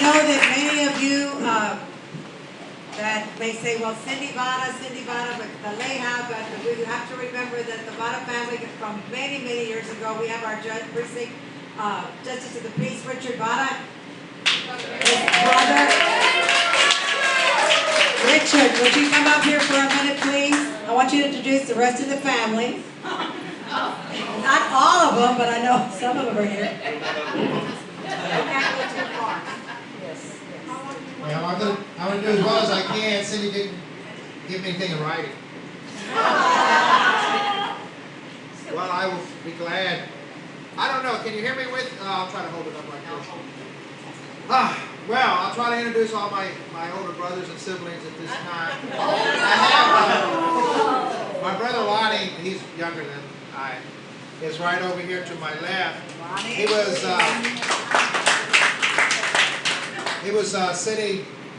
know that many of you that may say, well, Cindy Vara, but the Leija, but we have to remember that the Vara family from many, many years ago, we have our precinct justice of the peace, Richard Vara, his brother. Richard, would you come up here for a minute, please? I want you to introduce the rest of the family. Not all of them, but I know some of them are here. Well, I'm going to do as well as I can. Cindy didn't give me anything in writing. Well, I will be glad. I don't know. Can you hear me with? I'll try to hold it up like this. Well, I'll try to introduce all my older brothers and siblings at this time. I have my brother Lonnie. He's younger than I. Is right over here to my left. He was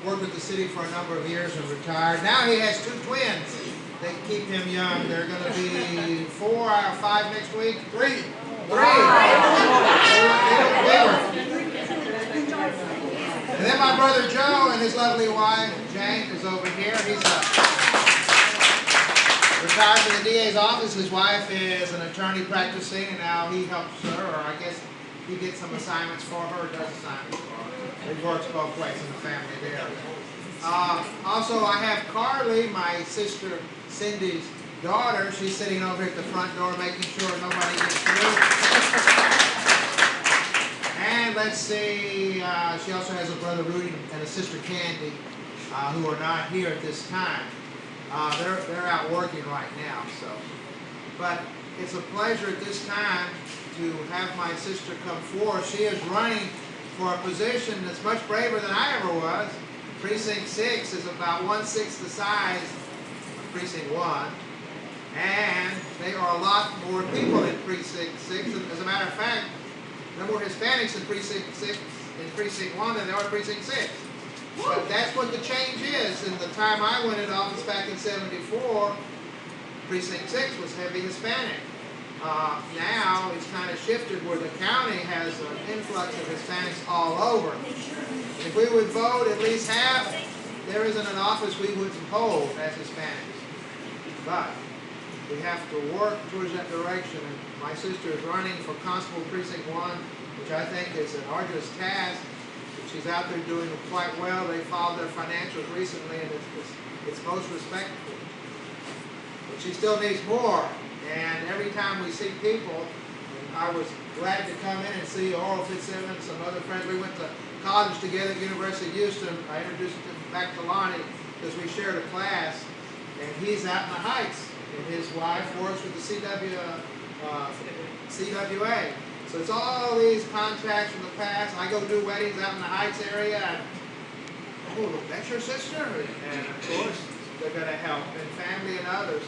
worked with the city for a number of years and retired. Now he has 2 twins. They keep him young. They're going to be 4 or 5 next week. 3. And then my brother Joe and his lovely wife Jane is over here. He's retired from the DA's office. His wife is an attorney practicing, and now he helps her, or I guess he gets some assignments for her, does assignments for her. It works both ways in the family there. Also, I have Carly, my sister Cindy's daughter. She's sitting over at the front door making sure nobody gets through. And let's see, she also has a brother Rudy and a sister Candy who are not here at this time. They're out working right now, so. But it's a pleasure at this time to have my sister come forward. She is running for a position that's much braver than I ever was. Precinct 6 is about 1/6 the size of Precinct 1. And there are a lot more people in Precinct 6. As a matter of fact, there are more Hispanics in Precinct 6 in Precinct 1 than there are in Precinct 6. But that's what the change is. In the time I went into office back in '74, Precinct 6 was heavy Hispanic. Now it's kind of shifted where the county has an influx of Hispanics all over. If we would vote at least half, there isn't an office we wouldn't hold as Hispanics. But we have to work towards that direction. And my sister is running for Constable Precinct 1, which I think is an arduous task. She's out there doing quite well. They filed their financials recently, and it's most respectable. But she still needs more. And every time we see people, I was glad to come in and see Oral Fitzsimmons and some other friends. We went to college together at the University of Houston. I introduced him back to Lonnie because we shared a class. And he's out in the Heights. And his wife works with the CWA. So it's all these contacts from the past. I go do weddings out in the Heights area. And, oh, that's your sister? And of course, they're going to help. And family and others.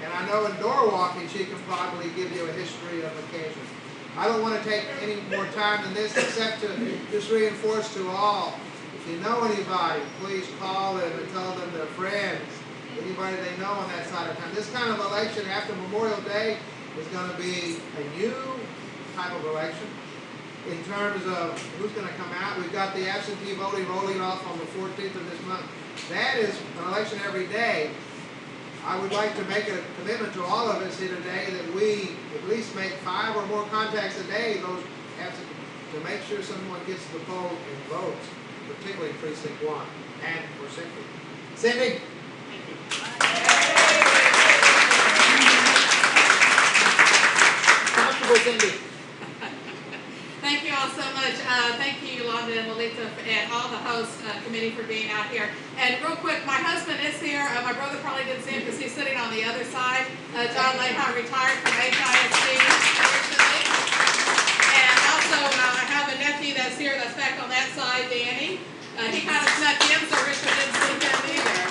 And I know in door walking, she can probably give you a history of occasions. I don't want to take any more time than this except to just reinforce to all, if you know anybody, please call them and tell them they're friends. Anybody they know on that side of town. This kind of election after Memorial Day is going to be a new type of election in terms of who's going to come out. We've got the absentee voting rolling off on the 14th of this month. That is an election every day. I would like to make a commitment to all of us here today that we at least make 5 or more contacts a day, those absentee, to make sure someone gets to the poll and votes, particularly in Precinct 1 and for Cindy. Cindy? Constable Cindy. Thank you all so much. Thank you, Yolanda and Lolita, and all the host committee for being out here. And real quick, my husband is here. My brother probably didn't see him because he's sitting on the other side. John Leija retired from HISD recently. And also, I have a nephew that's here that's back on that side, Danny. He kind of snuck in, so Richard didn't see him either.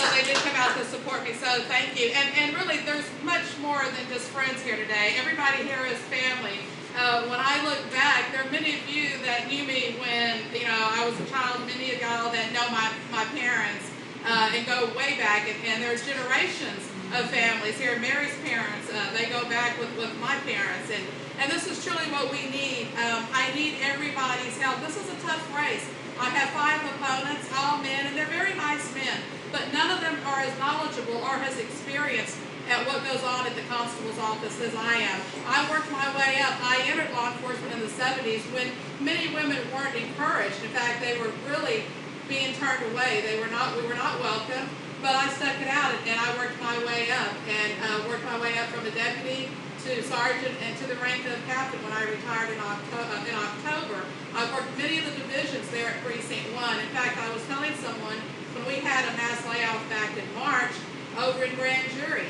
So they did come out to support me, so thank you. And really, there's much more than just friends here today. Everybody here is family. When I look back, there are many of you that knew me when, I was a child, many of y'all that know my parents and go way back, and there's generations of families here. Mary's parents, they go back with my parents, and this is truly what we need. I need everybody's help. This is a tough race. I have 5 opponents, all men, and they're very nice men, but none of them are as knowledgeable or as experienced at what goes on at the constable's office as I am. I worked my way up. I entered law enforcement in the 70s when many women weren't encouraged. In fact, they were really being turned away. We were not welcome, but I stuck it out and I worked my way up and worked my way up from a deputy to sergeant and to the rank of captain when I retired in October. I've worked many of the divisions there at Precinct 1. In fact, I was telling someone when we had a mass layoff back in March over in grand jury,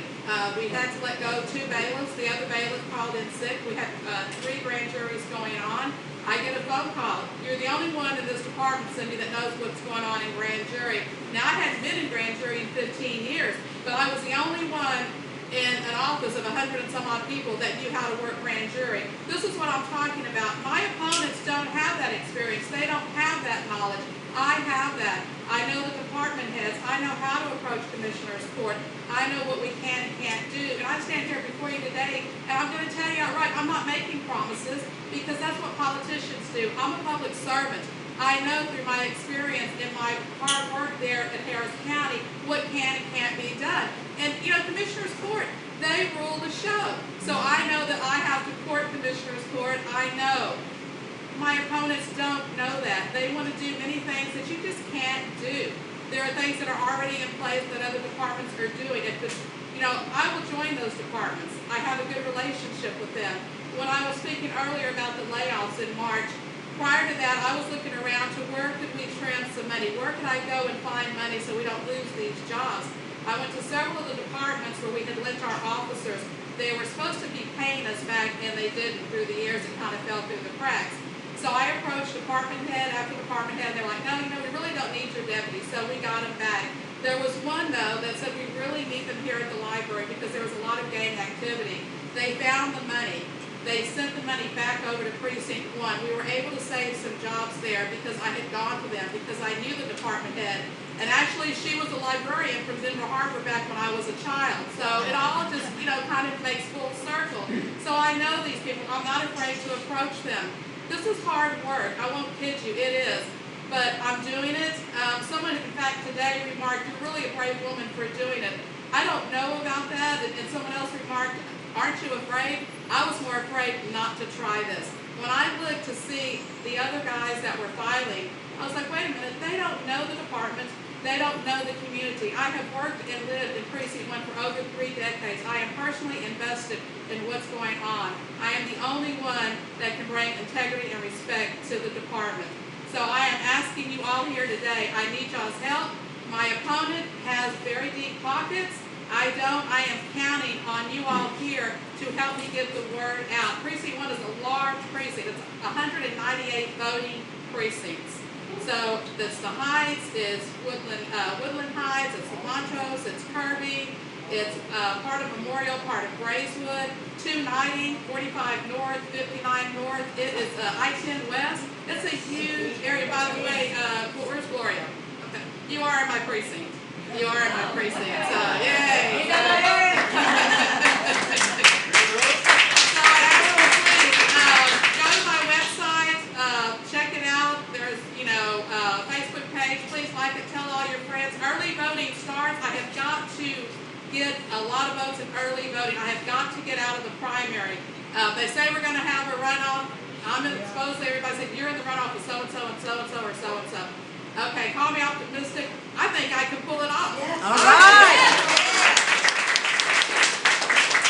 we had to let go 2 bailiffs. The other bailiff called in sick. We had 3 grand juries going on. I get a phone call. You're the only one in this department, Cindy, that knows what's going on in grand jury. Now, I hadn't been in grand jury in 15 years, but I was the only one in an office of 100 and some odd people that knew how to work grand jury. This is what I'm talking about. My opponents don't have that experience. They don't have that knowledge. I have that. I know the department heads. I know how to approach commissioner's court. I know what we can and can't do. And I stand here before you today, and I'm going to tell you outright, I'm not making promises because that's what politicians do. I'm a public servant. I know through my experience in my hard work there at Harris County what can and can't be done. And, you know, Commissioner's Court, they rule the show. So I know that I have to court Commissioner's Court. I know. My opponents don't know that. They want to do many things that you just can't do. There are things that are already in place that other departments are doing. You know, I will join those departments. I have a good relationship with them. When I was speaking earlier about the layoffs in March, prior to that, I was looking around to where could we trim some money? Where could I go and find money so we don't lose these jobs? I went to several of the departments where we had lent our officers. They were supposed to be paying us back, and they didn't. Through the years, it kind of fell through the cracks. So I approached department head after department head. They're like, no, you know, we really don't need your deputy. So we got them back. There was one, though, that said we really need them here at the library because there was a lot of gang activity. They found the money. They sent the money back over to Precinct 1. We were able to save some jobs there because I had gone to them, because I knew the department head. And actually, she was a librarian from Denver Harbor back when I was a child. So it all just, you know, kind of makes full circle. So I know these people. I'm not afraid to approach them. This is hard work. I won't kid you. It is. But I'm doing it. Someone, in fact, today remarked, you're really a brave woman for doing it. I don't know about that. And someone else remarked, aren't you afraid? I was more afraid not to try this. When I looked to see the other guys that were filing, I was like, wait a minute, they don't know the department. They don't know the community. I have worked and lived in Precinct 1 for over 3 decades. I am personally invested in what's going on. I am the only one that can bring integrity and respect to the department. So I am asking you all here today, I need y'all's help. My opponent has very deep pockets. I don't. I am counting on you all here to help me get the word out. Precinct 1 is a large precinct. It's 198 voting precincts. So it's the Heights, it's Woodland Heights, it's the Montrose, it's Kirby, it's part of Memorial, part of Braeswood, 290, 45 North, 59 North. It is I-10 West. It's a huge area. By the way, where's Gloria? Okay. You are in my precinct. You are in my precinct. So, yay! So I ask you, please, go to my website, check it out. There's, you know, Facebook page. Please like it. Tell all your friends. Early voting starts. I have got to get a lot of votes in early voting. I have got to get out of the primary. They say we're going to have a runoff. I'm exposed to everybody saying you're in the runoff with so-and-so and so-and-so or so-and-so. Okay, call me optimistic. I think I can pull it off. Yes. All right.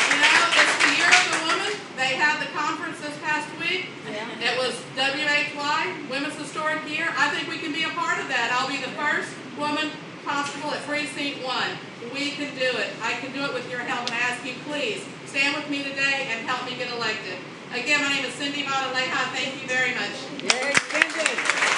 You know, it's the Year of the Woman. They had the conference this past week. It was WHY, Women's Historic Year. I think we can be a part of that. I'll be the first woman constable at Precinct 1. We can do it. I can do it with your help, and I ask you, please, stand with me today and help me get elected. Again, my name is Cindy Vara-Leija. Thank you very much. Yay, Cindy.